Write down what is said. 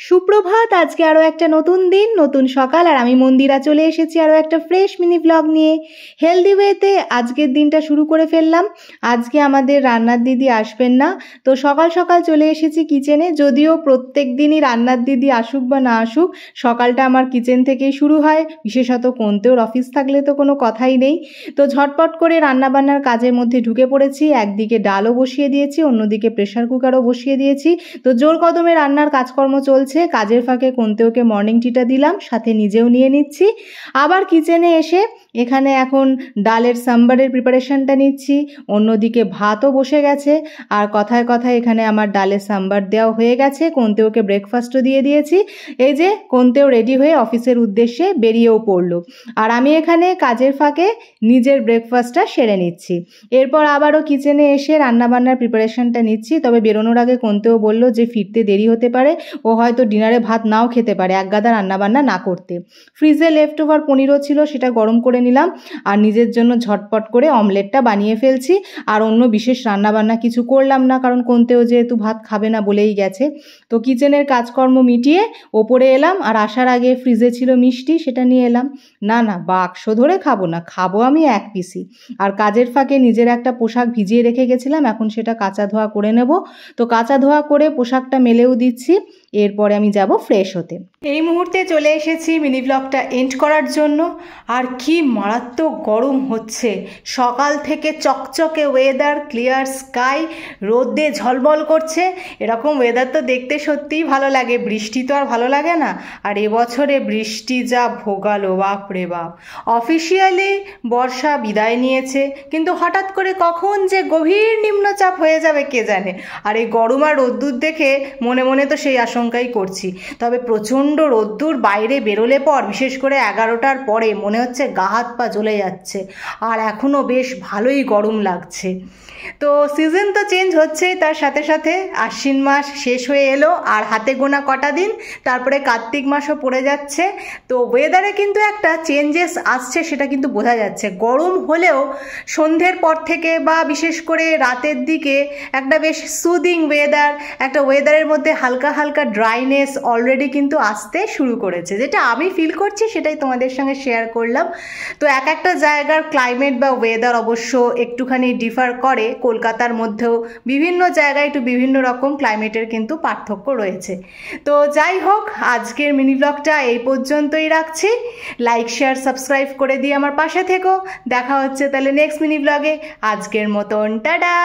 সুপ্রভাত। আজকে আরও একটা নতুন দিন, নতুন সকাল, আর আমি মন্দিরা চলে এসেছি আরও একটা ফ্রেশ মিনি ব্লগ নিয়ে। হেলদি ওয়েতে আজকের দিনটা শুরু করে ফেললাম। আজকে আমাদের রান্নার দিদি আসবেন না, তো সকাল সকাল চলে এসেছি কিচেনে। যদিও প্রত্যেক দিনই রান্নার দিদি আসুক বা না আসুক, সকালটা আমার কিচেন থেকেই শুরু হয়। বিশেষত কোনতেওর অফিস থাকলে তো কোনো কথাই নেই। তো ঝটপট করে রান্নাবান্নার কাজের মধ্যে ঢুকে পড়েছি। একদিকে ডালও বসিয়ে দিয়েছি, অন্যদিকে প্রেশার কুকারও বসিয়ে দিয়েছি। তো জোর কদমে রান্নার কাজকর্ম চলছে। কাজের ফাঁকে কোনতেওকে মর্নিং টিটা দিলাম, সাথে নিজেও নিয়ে নিচ্ছি। আবার কিচেনে এসে এখানে এখন ডালের সাম্বারের প্রিপারেশনটা নিচ্ছি। অন্যদিকে ভাতও বসে গেছে, আর কথায় কথায় এখানে আমার ডালের সাম্বার দেওয়া হয়ে গেছে। কোনতেওকে ব্রেকফাস্টও দিয়ে দিয়েছি। এই যে কোনতেও রেডি হয়ে অফিসের উদ্দেশ্যে বেরিয়েও পড়লো, আর আমি এখানে কাজের ফাঁকে নিজের ব্রেকফাস্টটা সেরে নিচ্ছি। এরপর আবারও কিচেনে এসে রান্নাবান্নার প্রিপারেশনটা নিচ্ছি। তবে বেরোনোর আগে কোনতেও বলল যে ফিরতে দেরি হতে পারে, ও হয়তো ডিনারে ভাত নাও খেতে পারে একগাদা রান্নাবান্না না করতে। ফ্রিজে লেফট ওভার পনিরও ছিল, সেটা গরম করে নিলাম, আর নিজের জন্য ঝটপট করে অমলেটটা বানিয়ে ফেলছি। আর অন্য বিশেষ রান্নাবান্না কিছু করলাম না, কারণ কোনতেও যেহেতু ভাত খাবে না বলেই গেছে। তো কিচেনের কাজকর্ম মিটিয়ে ওপরে এলাম, আর আসার আগে ফ্রিজে ছিল মিষ্টি, সেটা নিয়ে এলাম। না না, বাক্স ধরে খাবো না, খাবো আমি এক পিসি। আর কাজের ফাঁকে নিজের একটা পোশাক ভিজিয়ে রেখে গেছিলাম, এখন সেটা কাঁচা ধোয়া করে নেব। তো কাঁচা ধোয়া করে পোশাকটা মেলেও দিচ্ছি, এরপরে আমি যাব ফ্রেশ হতে। এই মুহূর্তে চলে এসেছি মিনি ব্লগটা এন্ড করার জন্য। আর কি মারাত্মক গরম হচ্ছে, সকাল থেকে চকচকে ওয়েদার, ক্লিয়ার স্কাই, রোদে ঝলমল করছে। এরকম ওয়েদার তো দেখতে সত্যিই ভালো লাগে, বৃষ্টি তো আর ভালো লাগে না। আর এবছরে বৃষ্টি যা ভোগালো, বাপরে বাপ। অফিসিয়ালি বর্ষা বিদায় নিয়েছে, কিন্তু হঠাৎ করে কখন যে গভীর নিম্নচাপ হয়ে যাবে কে জানে। আর এই গরম আর রোদ্দুর দেখে মনে মনে তো সেই আশঙ্কাই করছি। তবে প্রচণ্ড রোদ্দুর, বাইরে বেরোলে পর বিশেষ করে 11টার পরে মনে হচ্ছে গা হাত পা জ্বলে যাচ্ছে। আর এখনও বেশ ভালোই গরম লাগছে। তো সিজন তো চেঞ্জ হচ্ছেই, তার সাথে সাথে আশ্বিন মাস শেষ হয়ে এলো, আর হাতে গোনা কটা দিন, তারপরে কার্তিক মাসও পড়ে যাচ্ছে। তো ওয়েদারে কিন্তু একটা চেঞ্জেস আসছে, সেটা কিন্তু বোঝা যাচ্ছে। গরম হলেও সন্ধ্যের পর থেকে বা বিশেষ করে রাতের দিকে একটা বেশ সুদিং ওয়েদার, একটা ওয়েদারের মধ্যে হালকা হালকা ড্রাইনেস অলরেডি কিন্তু আসতে শুরু করেছে, যেটা আমি ফিল করছি, সেটাই তোমাদের সঙ্গে শেয়ার করলাম। তো এক একটা জায়গার ক্লাইমেট বা ওয়েদার অবশ্য একটুখানি ডিফার করে। কলকাতার মধ্যেও বিভিন্ন জায়গায় একটু বিভিন্ন রকম ক্লাইমেটের কিন্তু পার্থক্য রয়েছে। তো যাই হোক, আজকের মিনি ব্লগটা এই পর্যন্তই রাখছি। লাইক, শেয়ার, সাবস্ক্রাইব করে দিয়ে আমার পাশে থেকো। দেখা হচ্ছে তাহলে নেক্সট মিনি ব্লগে। আজকের মতন টাটা।